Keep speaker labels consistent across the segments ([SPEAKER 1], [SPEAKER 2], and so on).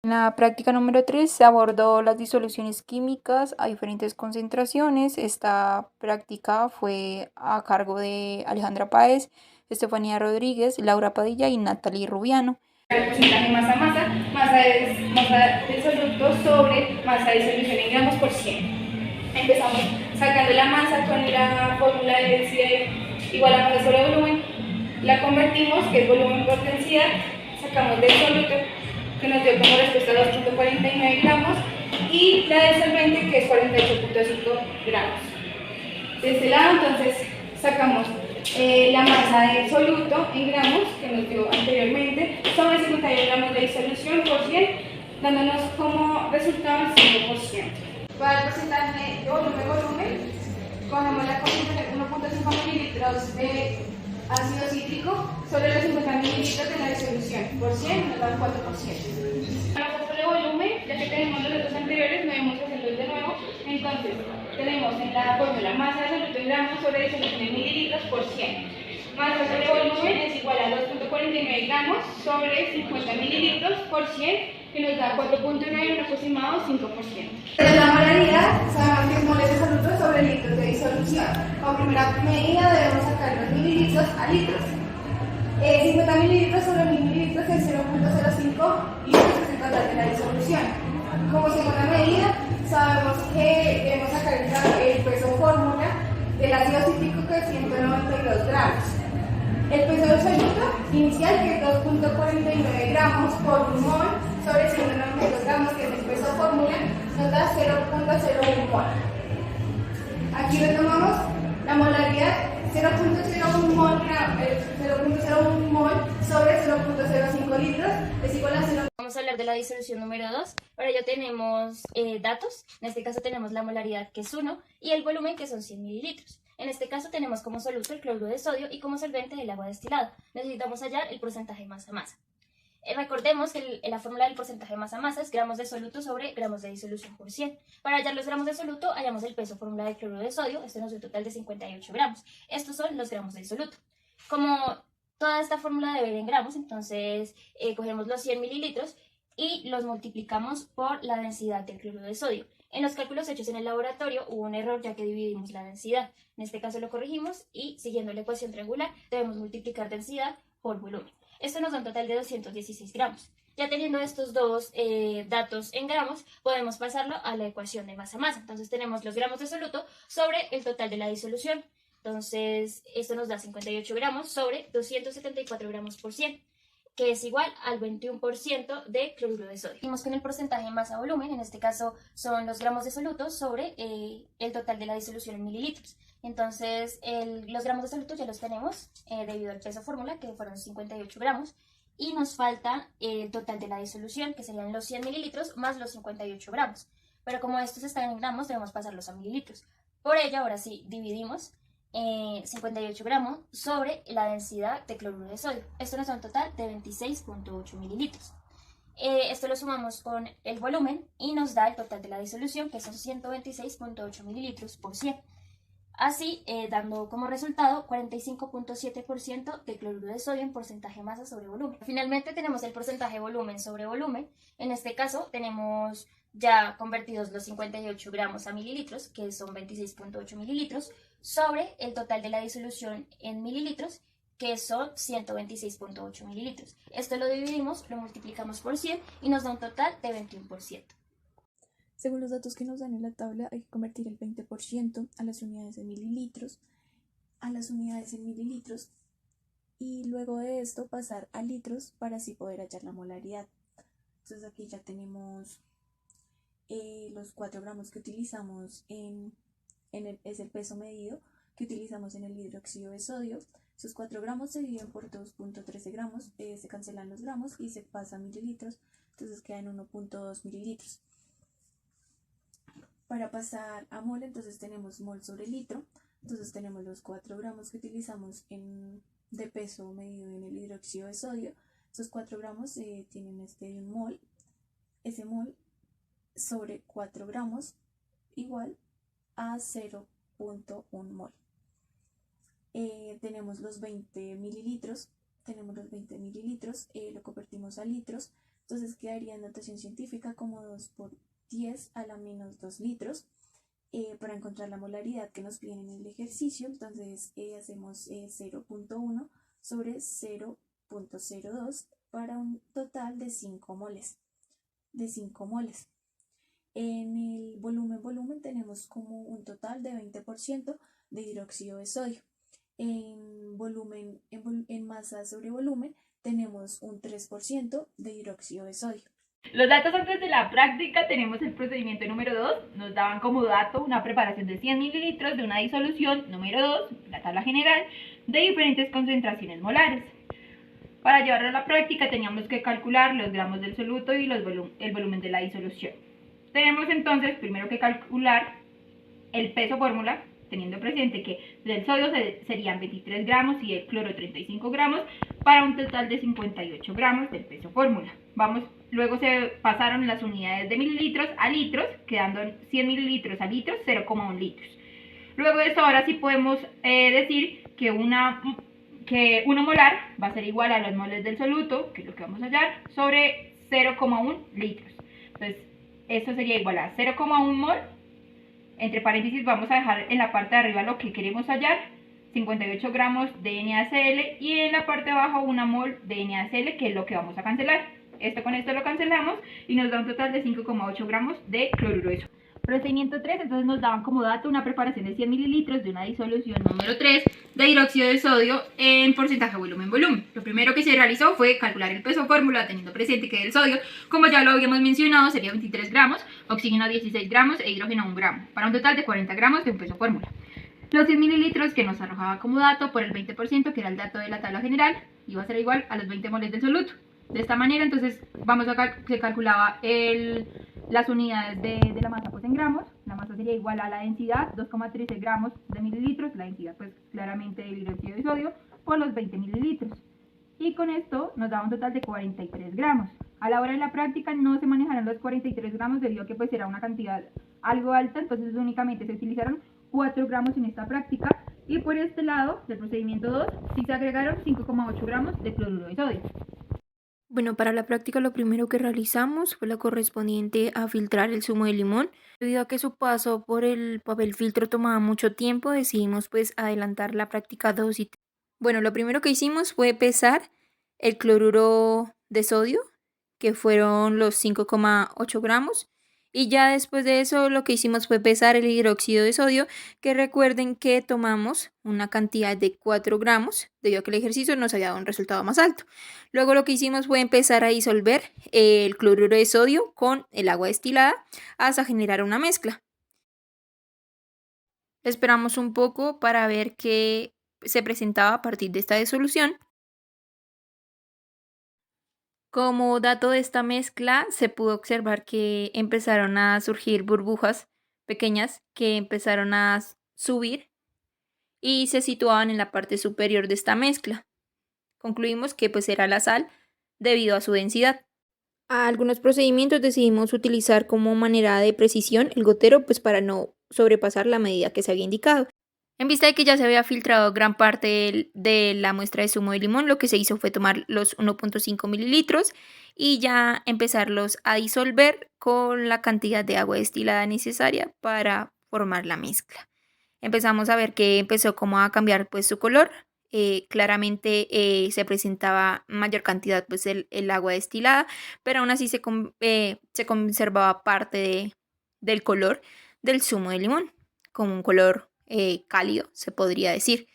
[SPEAKER 1] En la práctica número 3 se abordó las disoluciones químicas a diferentes concentraciones. Esta práctica fue a cargo de Alejandra Páez, Estefanía Rodríguez, Laura Padilla y Natalie Rubiano.
[SPEAKER 2] El porcentaje masa-masa, masa es masa del soluto sobre masa de solución en gramos por 100. Empezamos sacando la masa con la fórmula de densidad igual a masa sobre volumen, la convertimos, que es volumen por densidad, sacamos del soluto, que nos dio como respuesta 2.49 gramos, y la del solvente, que es 48.5 gramos. De este lado, entonces, sacamos la masa del soluto en gramos, que nos dio anteriormente, sobre 51 gramos de disolución por 100, dándonos como resultado el 5%. Para el porcentaje de volumen, cogemos la concentración 1.5 mililitros de ácido cítrico sobre los 50 mililitros de la disolución por 100, nos da un 4%. Para sobre volumen, ya que tenemos los datos anteriores, no debemos hacerlos de nuevo. Entonces, tenemos en la fórmula masa de soluto en gramos sobre disolución en mililitros por 100. Masa sobre volumen es igual a 2.49 gramos sobre 50 mililitros por 100, que nos da 4.9, un aproximado 5%. De la molaridad, sabemos que es moles de soluto sobre litros de disolución. Como primera medida debemos sacar los mililitros a litros. 50 mililitros sobre 1000 mililitros es 0.05 litros, es el total de la disolución. Como segunda medida, sabemos que debemos sacar el peso fórmula del ácido cítrico, que es 192 gramos. El peso del soluto inicial, que es 2.49 gramos por un mol sobre 192 gramos, que es el peso fórmula, nos da 0.01 mol. Aquí retomamos la molaridad, 0.01 mol sobre 0.05 litros es igual a 0.
[SPEAKER 3] Vamos a hablar de la disolución número 2. Para ello tenemos datos. En este caso tenemos la molaridad, que es 1, y el volumen, que son 100 mililitros. En este caso tenemos como soluto el cloruro de sodio y como solvente el agua destilada. Necesitamos hallar el porcentaje masa-masa. Recordemos que la fórmula del porcentaje masa-masa es gramos de soluto sobre gramos de disolución por 100. Para hallar los gramos de soluto, hallamos el peso fórmula del cloruro de sodio. Esto nos da un total de 58 gramos. Estos son los gramos de soluto. Como toda esta fórmula debe ir en gramos, entonces cogemos los 100 mililitros y los multiplicamos por la densidad del cloruro de sodio. En los cálculos hechos en el laboratorio hubo un error, ya que dividimos la densidad. En este caso lo corregimos y, siguiendo la ecuación triangular, debemos multiplicar densidad por volumen. Esto nos da un total de 216 gramos. Ya teniendo estos dos datos en gramos, podemos pasarlo a la ecuación de masa-masa. Entonces tenemos los gramos de soluto sobre el total de la disolución. Entonces esto nos da 58 gramos sobre 274 gramos por 100, que es igual al 21% de cloruro de sodio. Seguimos con el porcentaje masa-volumen. En este caso son los gramos de soluto sobre el total de la disolución en mililitros. Entonces los gramos de soluto ya los tenemos debido al peso fórmula, que fueron 58 gramos, y nos falta el total de la disolución, que serían los 100 mililitros más los 58 gramos. Pero como estos están en gramos, debemos pasarlos a mililitros. Por ello, ahora sí, dividimos 58 gramos sobre la densidad de cloruro de sodio. Esto nos da un total de 26.8 mililitros. Esto lo sumamos con el volumen y nos da el total de la disolución, que son 126.8 mililitros por 100. Así, dando como resultado 45.7% de cloruro de sodio en porcentaje masa sobre volumen. Finalmente tenemos el porcentaje volumen sobre volumen. En este caso tenemos ya convertidos los 58 gramos a mililitros, que son 26.8 mililitros, sobre el total de la disolución en mililitros, que son 126.8 mililitros. Esto lo dividimos, lo multiplicamos por 100 y nos da un total de 21%.
[SPEAKER 4] Según los datos que nos dan en la tabla, hay que convertir el 20% a las unidades en mililitros, y luego de esto pasar a litros para así poder hallar la molaridad. Entonces aquí ya tenemos los 4 gramos que utilizamos es el peso medido que utilizamos en el hidróxido de sodio. Esos 4 gramos se dividen por 2.13 gramos, se cancelan los gramos y se pasa a mililitros, entonces quedan 1.2 mililitros. Para pasar a mol, entonces tenemos mol sobre litro, entonces tenemos los 4 gramos que utilizamos de peso medido en el hidróxido de sodio. Esos 4 gramos tienen un mol, ese mol sobre 4 gramos igual a 0.1 mol. Tenemos los 20 mililitros, lo convertimos a litros, Entonces quedaría en notación científica como 2 por 10 a la menos 2 litros. Para encontrar la molaridad que nos piden en el ejercicio, entonces hacemos 0.1 sobre 0.02 para un total de 5 moles. En el volumen tenemos como un total de 20% de hidróxido de sodio. En masa sobre volumen tenemos un 3% de hidróxido de sodio.
[SPEAKER 5] Los datos antes de la práctica tenemos el procedimiento número 2, nos daban como dato una preparación de 100 mililitros de una disolución número 2, la tabla general, de diferentes concentraciones molares. Para llevarlo a la práctica teníamos que calcular los gramos del soluto y el volumen de la disolución. Tenemos entonces primero que calcular el peso fórmula, teniendo presente que del sodio serían 23 gramos y el cloro 35 gramos, para un total de 58 gramos del peso fórmula. Luego se pasaron las unidades de mililitros a litros, quedando 100 mililitros a litros, 0,1 litros. Luego de esto, ahora sí podemos decir que uno molar va a ser igual a los moles del soluto, que es lo que vamos a hallar, sobre 0,1 litros. Entonces, esto sería igual a 0,1 mol. Entre paréntesis vamos a dejar en la parte de arriba lo que queremos hallar, 58 gramos de NaCl, y en la parte de abajo 1 mol de NaCl, que es lo que vamos a cancelar. Con esto lo cancelamos y nos da un total de 5,8 gramos de cloruro de sodio. Procedimiento 3, entonces nos daban como dato una preparación de 100 mililitros de una disolución número 3 de hidróxido de sodio en porcentaje volumen-volumen. Lo primero que se realizó fue calcular el peso fórmula, teniendo presente que el sodio, como ya lo habíamos mencionado, sería 23 gramos, oxígeno 16 gramos e hidrógeno 1 gramo, para un total de 40 gramos de un peso fórmula. Los 100 mililitros que nos arrojaba como dato por el 20%, que era el dato de la tabla general, iba a ser igual a los 20 moles del soluto. De esta manera, entonces, se calculaba las unidades de la masa pues en gramos. La masa sería igual a la densidad, 2,13 gramos de mililitros, la densidad pues claramente del hidróxido de sodio, por los 20 mililitros. Y con esto nos da un total de 43 gramos. A la hora de la práctica no se manejaron los 43 gramos debido a que pues era una cantidad algo alta, entonces únicamente se utilizaron 4 gramos en esta práctica. Y por este lado del procedimiento 2 sí se agregaron 5,8 gramos de cloruro de sodio.
[SPEAKER 1] Bueno, para la práctica lo primero que realizamos fue la correspondiente a filtrar el zumo de limón. Debido a que su paso por el papel filtro tomaba mucho tiempo, decidimos pues adelantar la práctica 2 y 3. Bueno, lo primero que hicimos fue pesar el cloruro de sodio, que fueron los 5,8 gramos. Y ya después de eso lo que hicimos fue pesar el hidróxido de sodio, que recuerden que tomamos una cantidad de 4 gramos, debido a que el ejercicio nos había dado un resultado más alto. Luego lo que hicimos fue empezar a disolver el cloruro de sodio con el agua destilada hasta generar una mezcla. Esperamos un poco para ver qué se presentaba a partir de esta disolución. Como dato de esta mezcla, se pudo observar que empezaron a surgir burbujas pequeñas que empezaron a subir y se situaban en la parte superior de esta mezcla. Concluimos que pues era la sal debido a su densidad. A algunos procedimientos decidimos utilizar como manera de precisión el gotero pues para no sobrepasar la medida que se había indicado. En vista de que ya se había filtrado gran parte de la muestra de zumo de limón, lo que se hizo fue tomar los 1.5 mililitros y ya empezarlos a disolver con la cantidad de agua destilada necesaria para formar la mezcla. Empezamos a ver que empezó como a cambiar pues su color. Claramente se presentaba mayor cantidad pues el agua destilada, pero aún así se conservaba parte del color del zumo de limón, como un color cálido, se podría decir.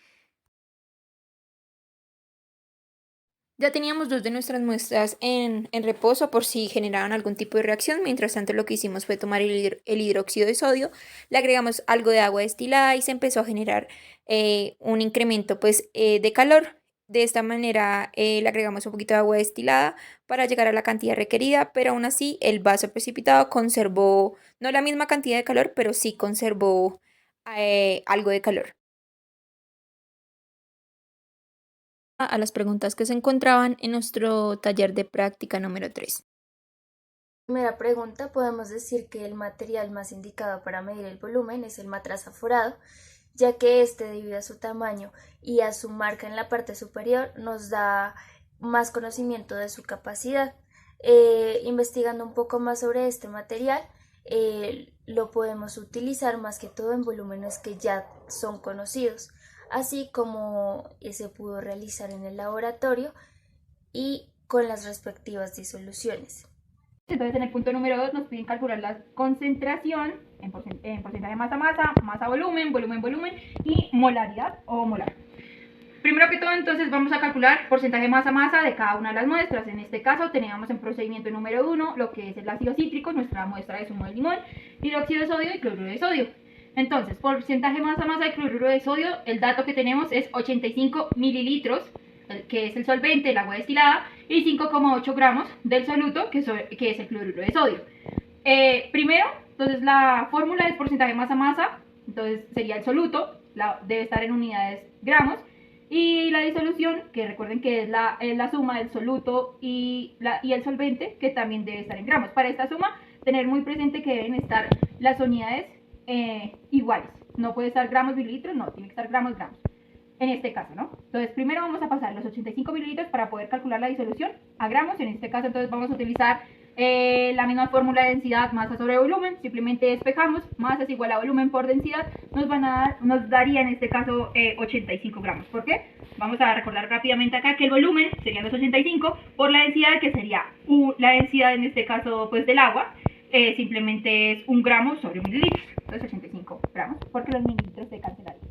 [SPEAKER 1] Ya teníamos 2 de nuestras muestras en reposo por si generaban algún tipo de reacción. Mientras tanto, lo que hicimos fue tomar el hidróxido de sodio, le agregamos algo de agua destilada y se empezó a generar un incremento pues, de calor. De esta manera le agregamos un poquito de agua destilada para llegar a la cantidad requerida, pero aún así el vaso precipitado conservó, no la misma cantidad de calor, pero sí conservó algo de calor. A las preguntas que se encontraban en nuestro taller de práctica número 3.
[SPEAKER 3] Primera pregunta, podemos decir que el material más indicado para medir el volumen es el matraz aforado, ya que este, debido a su tamaño y a su marca en la parte superior, nos da más conocimiento de su capacidad. investigando un poco más sobre este material, lo podemos utilizar más que todo en volúmenes que ya son conocidos, así como se pudo realizar en el laboratorio y con las respectivas disoluciones.
[SPEAKER 5] Entonces en el punto número 2 nos piden calcular la concentración en porcentaje masa-masa, masa-volumen, volumen-volumen y molaridad o molar. Primero que todo, entonces vamos a calcular porcentaje masa-masa de cada una de las muestras. En este caso teníamos en procedimiento número 1 lo que es el ácido cítrico, nuestra muestra de zumo de limón, hidróxido de sodio y cloruro de sodio. Entonces, porcentaje masa-masa de cloruro de sodio, el dato que tenemos es 85 mililitros, que es el solvente, el agua destilada, y 5,8 gramos del soluto, que es el cloruro de sodio. Primero, entonces la fórmula es porcentaje masa-masa, entonces sería el soluto, debe estar en unidades gramos, y la disolución, que recuerden que es la suma del soluto y el solvente, que también debe estar en gramos. Para esta suma, tener muy presente que deben estar las unidades iguales. No puede estar gramos, mililitros, no, tiene que estar gramos, gramos. En este caso, ¿no? Entonces, primero vamos a pasar los 85 mililitros para poder calcular la disolución a gramos. En este caso, entonces, vamos a utilizar la misma fórmula de densidad, masa sobre volumen. Simplemente despejamos, masa es igual a volumen por densidad. Nos daría en este caso 85 gramos. ¿Por qué? Vamos a recordar rápidamente acá que el volumen serían los 85 por la densidad, que sería la densidad en este caso pues del agua. Simplemente es 1 gramo sobre mililitros. Entonces 85 gramos, porque los mililitros se cancelarían.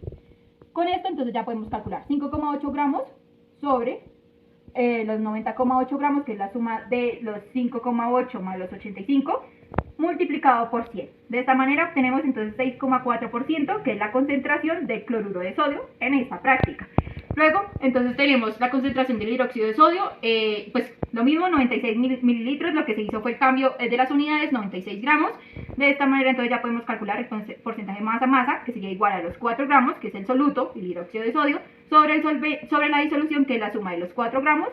[SPEAKER 5] Con esto entonces ya podemos calcular 5,8 gramos sobre los 90,8 gramos, que es la suma de los 5,8 más los 85, multiplicado por 100. De esta manera obtenemos entonces 6,4%, que es la concentración de cloruro de sodio en esta práctica. Luego, entonces tenemos la concentración del hidróxido de sodio, pues lo mismo, 96 mililitros, lo que se hizo fue el cambio de las unidades, 96 gramos. De esta manera entonces ya podemos calcular el porcentaje masa-masa, que sería igual a los 4 gramos, que es el soluto, el hidróxido de sodio, sobre la disolución, que es la suma de los 4 gramos,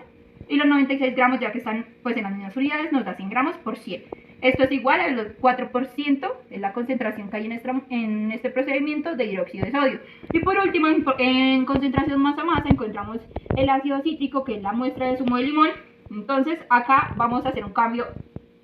[SPEAKER 5] y los 96 gramos, ya que están pues en las mismas unidades, nos da 100 gramos por 100. Esto es igual al 4% de la concentración que hay en este procedimiento de hidróxido de sodio. Y por último, en concentración masa-masa encontramos el ácido cítrico, que es la muestra de zumo de limón. Entonces acá vamos a hacer un cambio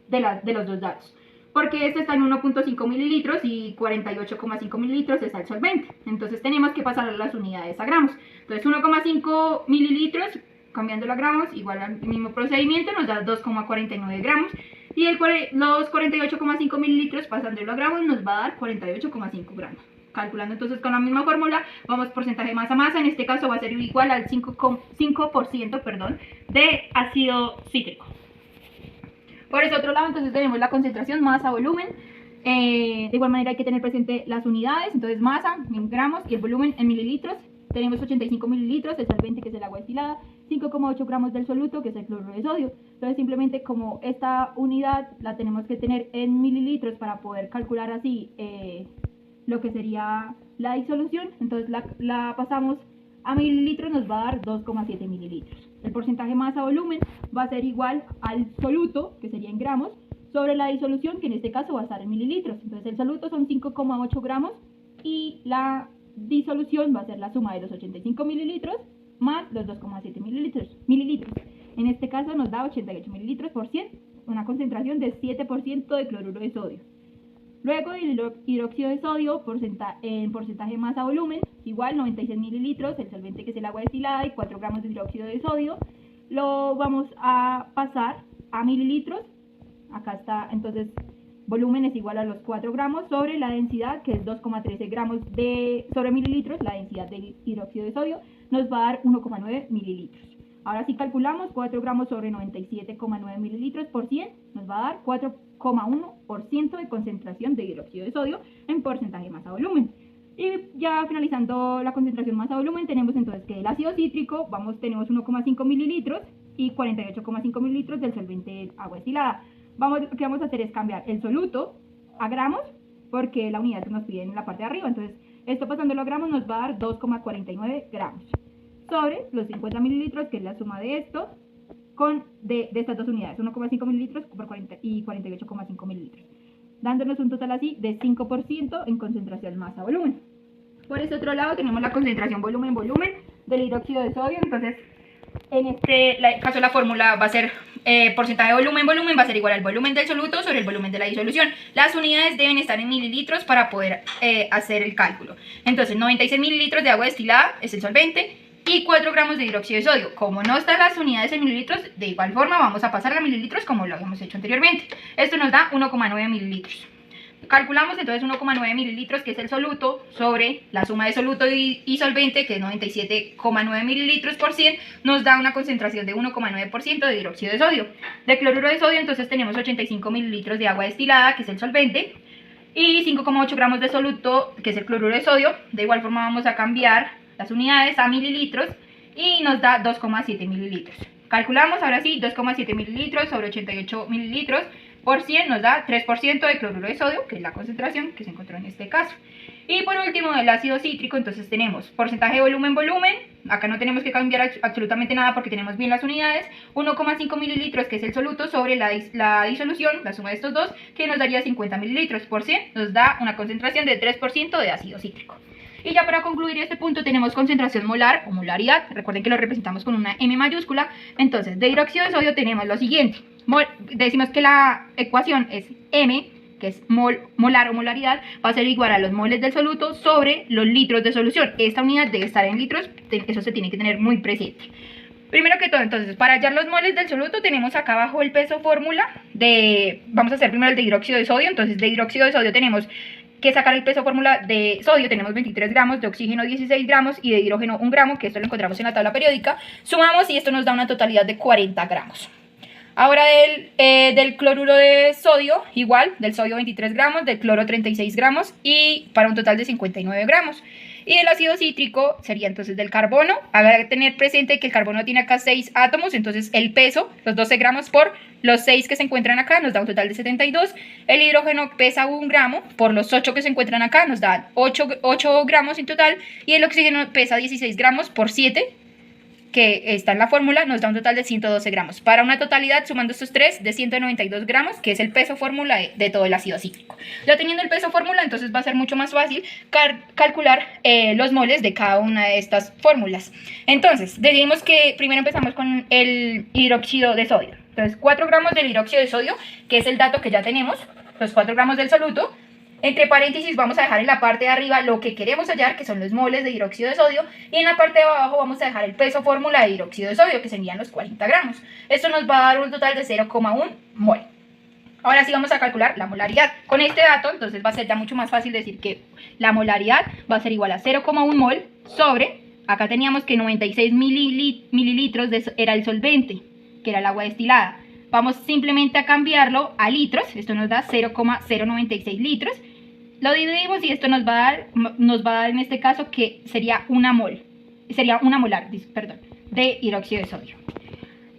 [SPEAKER 5] de los dos datos, porque este está en 1,5 mililitros y 48,5 mililitros está el solvente. Entonces tenemos que pasar las unidades a gramos. Entonces 1,5 mililitros cambiándolo a gramos, igual al mismo procedimiento, nos da 2,49 gramos. Y los 48,5 mililitros pasándolo a gramos nos va a dar 48,5 gramos. Calculando entonces con la misma fórmula, vamos porcentaje masa-masa, en este caso va a ser igual al 5% de ácido cítrico. Por ese otro lado, entonces tenemos la concentración masa-volumen. De igual manera hay que tener presente las unidades, entonces masa en gramos y el volumen en mililitros. Tenemos 85 mililitros, el solvente, que es el agua destilada, 5,8 gramos del soluto, que es el cloruro de sodio. Entonces simplemente como esta unidad la tenemos que tener en mililitros para poder calcular así lo que sería la disolución, entonces la pasamos a mililitros, nos va a dar 2,7 mililitros. El porcentaje masa-volumen va a ser igual al soluto, que sería en gramos, sobre la disolución, que en este caso va a estar en mililitros. Entonces el soluto son 5,8 gramos y la disolución va a ser la suma de los 85 mililitros más los 2,7 mililitros. En este caso nos da 88 mililitros por 100, una concentración de 7% de cloruro de sodio. Luego el hidróxido de sodio en porcentaje masa-volumen, igual 96 mililitros, el solvente, que es el agua destilada, y 4 gramos de hidróxido de sodio. Lo vamos a pasar a mililitros. Acá está, entonces volumen es igual a los 4 gramos sobre la densidad, que es 2,13 gramos sobre mililitros. La densidad del hidróxido de sodio nos va a dar 1,9 mililitros. Ahora si calculamos 4 gramos sobre 97,9 mililitros por 100, nos va a dar 4,1% de concentración de hidróxido de sodio en porcentaje masa-volumen. Y ya finalizando la concentración masa-volumen, tenemos entonces que el ácido cítrico, tenemos 1,5 mililitros y 48,5 mililitros del solvente agua destilada. Lo que vamos a hacer es cambiar el soluto a gramos, porque la unidad nos pide en la parte de arriba. Entonces, esto pasándolo a gramos nos va a dar 2,49 gramos sobre los 50 mililitros, que es la suma de esto, de estas dos unidades, 1,5 mililitros y 48,5 mililitros, dándonos un total así de 5% en concentración masa-volumen. Por ese otro lado tenemos la concentración volumen-volumen del hidróxido de sodio. Entonces, en este caso la fórmula va a ser
[SPEAKER 1] porcentaje de volumen va a ser igual al volumen del soluto sobre el volumen de la disolución. Las unidades deben estar en mililitros para poder hacer el cálculo. Entonces 96 mililitros de agua destilada es el solvente y 4 gramos de hidróxido de sodio. Como no están las unidades en mililitros, de igual forma vamos a pasarla a mililitros como lo habíamos hecho anteriormente. Esto nos da 1,9 mililitros. Calculamos entonces 1,9 mililitros, que es el soluto, sobre la suma de soluto y solvente, que es 97,9 mililitros por 100, nos da una concentración de 1,9% de hidróxido de sodio. De cloruro de sodio entonces tenemos 85 mililitros de agua destilada, que es el solvente, y 5,8 gramos de soluto, que es el cloruro de sodio. De igual forma vamos a cambiar las unidades a mililitros y nos da 2,7 mililitros. Calculamos ahora sí 2,7 mililitros sobre 88 mililitros por 100 nos da 3% de cloruro de sodio, que es la concentración que se encontró en este caso. Y por último, el ácido cítrico, entonces tenemos porcentaje de volumen, acá no tenemos que cambiar absolutamente nada porque tenemos bien las unidades, 1,5 mililitros, que es el soluto, sobre la disolución, la suma de estos dos, que nos daría 50 mililitros por 100, nos da una concentración de 3% de ácido cítrico. Y ya para concluir este punto tenemos concentración molar o molaridad, recuerden que lo representamos con una M mayúscula. Entonces de hidróxido de sodio tenemos lo siguiente, decimos que la ecuación es M, que es molar o molaridad, va a ser igual a los moles del soluto sobre los litros de solución. Esta unidad debe estar en litros, eso se tiene que tener muy presente. Primero que todo, entonces, para hallar los moles del soluto tenemos acá abajo el peso fórmula vamos a hacer primero el de hidróxido de sodio. Entonces de hidróxido de sodio tenemos que sacar el peso fórmula de sodio, tenemos 23 gramos, de oxígeno 16 gramos y de hidrógeno 1 gramo, que esto lo encontramos en la tabla periódica. Sumamos y esto nos da una totalidad de 40 gramos. Ahora del cloruro de sodio, igual, del sodio 23 gramos, del cloro 36 gramos y para un total de 59 gramos. Y el ácido cítrico sería entonces del carbono. Habrá que tener presente que el carbono tiene acá 6 átomos, entonces el peso, los 12 gramos por los 6 que se encuentran acá, nos da un total de 72. El hidrógeno pesa 1 gramo, por los 8 que se encuentran acá, nos da 8 gramos en total. Y el oxígeno pesa 16 gramos por 7, que está en la fórmula, nos da un total de 112 gramos. Para una totalidad, sumando estos tres, de 192 gramos, que es el peso fórmula de todo el ácido cítrico. Ya teniendo el peso fórmula, entonces va a ser mucho más fácil calcular los moles de cada una de estas fórmulas. Entonces, decimos que primero empezamos con el hidróxido de sodio. Entonces, 4 gramos del hidróxido de sodio, que es el dato que ya tenemos, los 4 gramos del soluto. Entre paréntesis vamos a dejar en la parte de arriba lo que queremos hallar, que son los moles de hidróxido de sodio, y en la parte de abajo vamos a dejar el peso fórmula de hidróxido de sodio, que serían los 40 gramos. Esto nos va a dar un total de 0,1 mol. Ahora sí vamos a calcular la molaridad. Con este dato, entonces va a ser ya mucho más fácil decir que la molaridad va a ser igual a 0,1 mol sobre, acá teníamos que 96 mililitros era el solvente, que era el agua destilada. Vamos simplemente a cambiarlo a litros, esto nos da 0,096 litros. Lo dividimos y esto nos va a dar en este caso que sería una molar, de hidróxido de sodio.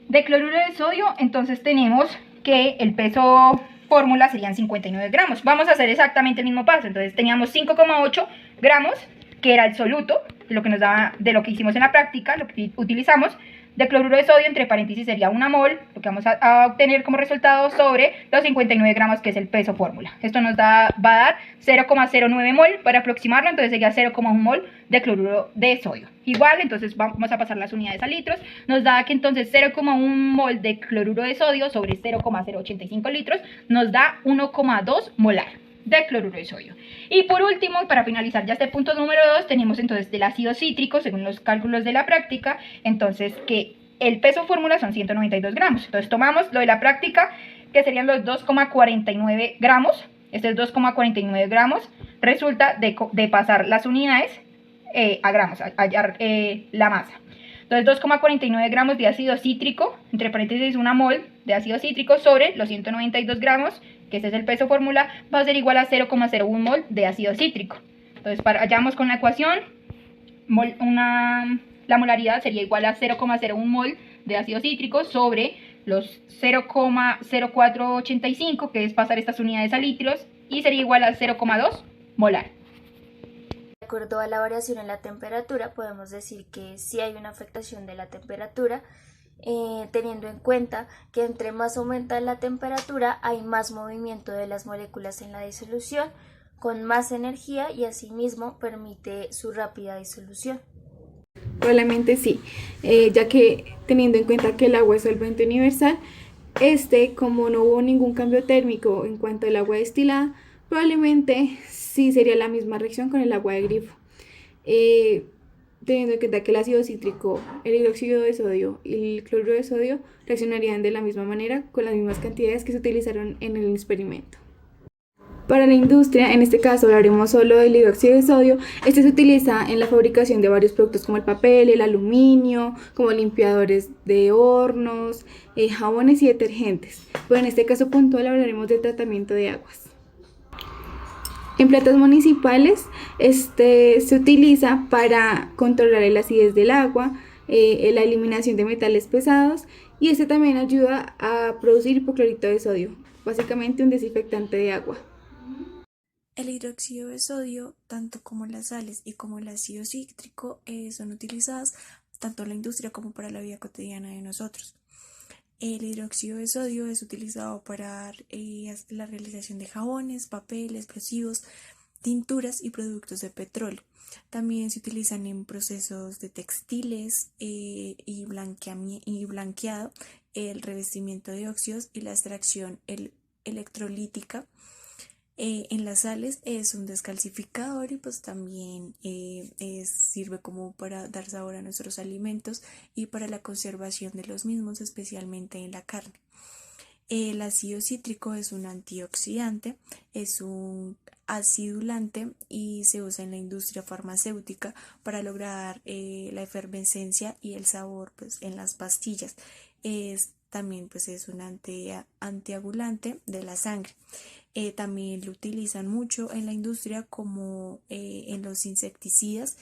[SPEAKER 1] De cloruro de sodio, entonces tenemos que el peso fórmula serían 59 gramos. Vamos a hacer exactamente el mismo paso. Entonces teníamos 5,8 gramos, que era el soluto, lo que nos daba de lo que hicimos en la práctica, lo que utilizamos. De cloruro de sodio, entre paréntesis, sería una mol, lo que vamos a obtener como resultado sobre los 59 gramos, que es el peso fórmula. Esto nos va a dar 0,09 mol para aproximarlo, entonces sería 0,1 mol de cloruro de sodio. Igual, entonces vamos a pasar las unidades a litros, nos da que entonces 0,1 mol de cloruro de sodio sobre 0,085 litros nos da 1,2 molar de cloruro de sodio. Y por último, para finalizar ya este punto número 2, tenemos entonces del ácido cítrico, según los cálculos de la práctica, entonces que el peso fórmula son 192 gramos. Entonces tomamos lo de la práctica, que serían los 2,49 gramos, este es 2,49 gramos, resulta de pasar las unidades a gramos, a hallar la masa. Entonces 2,49 gramos de ácido cítrico, entre paréntesis una mol de ácido cítrico sobre los 192 gramos, que este es el peso fórmula, va a ser igual a 0,01 mol de ácido cítrico. Entonces hallamos con la ecuación, la molaridad sería igual a 0,01 mol de ácido cítrico sobre los 0,0485, que es pasar estas unidades a litros, y sería igual a 0,2 molar.
[SPEAKER 3] De acuerdo a la variación en la temperatura, podemos decir que sí hay una afectación de la temperatura, teniendo en cuenta que entre más aumenta la temperatura hay más movimiento de las moléculas en la disolución, con más energía y asimismo permite su rápida disolución.
[SPEAKER 4] Probablemente sí, ya que teniendo en cuenta que el agua es solvente universal,
[SPEAKER 6] Como no hubo ningún cambio térmico en cuanto al agua destilada, probablemente sí sería la misma reacción con el agua de grifo. Eh, Teniendo en cuenta que el ácido cítrico, el hidróxido de sodio y el cloruro de sodio reaccionarían de la misma manera con las mismas cantidades que se utilizaron en el experimento. Para la industria, en este caso hablaremos solo del hidróxido de sodio. Este se utiliza en la fabricación de varios productos como el papel, el aluminio, como limpiadores de hornos, jabones y detergentes. Pero en este caso puntual hablaremos de tratamiento de aguas. En plantas municipales, se utiliza para controlar la acidez del agua, la eliminación de metales pesados, y también ayuda a producir hipoclorito de sodio, básicamente un desinfectante de agua.
[SPEAKER 4] El hidróxido de sodio, tanto como las sales y como el ácido cítrico, son utilizadas tanto en la industria como para la vida cotidiana de nosotros. El hidróxido de sodio es utilizado para la realización de jabones, papel, explosivos, tinturas y productos de petróleo. También se utilizan en procesos de textiles y blanqueado, el revestimiento de óxidos y la extracción electrolítica. En las sales es un descalcificador y pues también sirve como para dar sabor a nuestros alimentos y para la conservación de los mismos, especialmente en la carne. El ácido cítrico es un antioxidante, es un acidulante y se usa en la industria farmacéutica para lograr la efervescencia y el sabor pues, en las pastillas. También pues, es un antiagulante de la sangre. También lo utilizan mucho en la industria como en los insecticidas.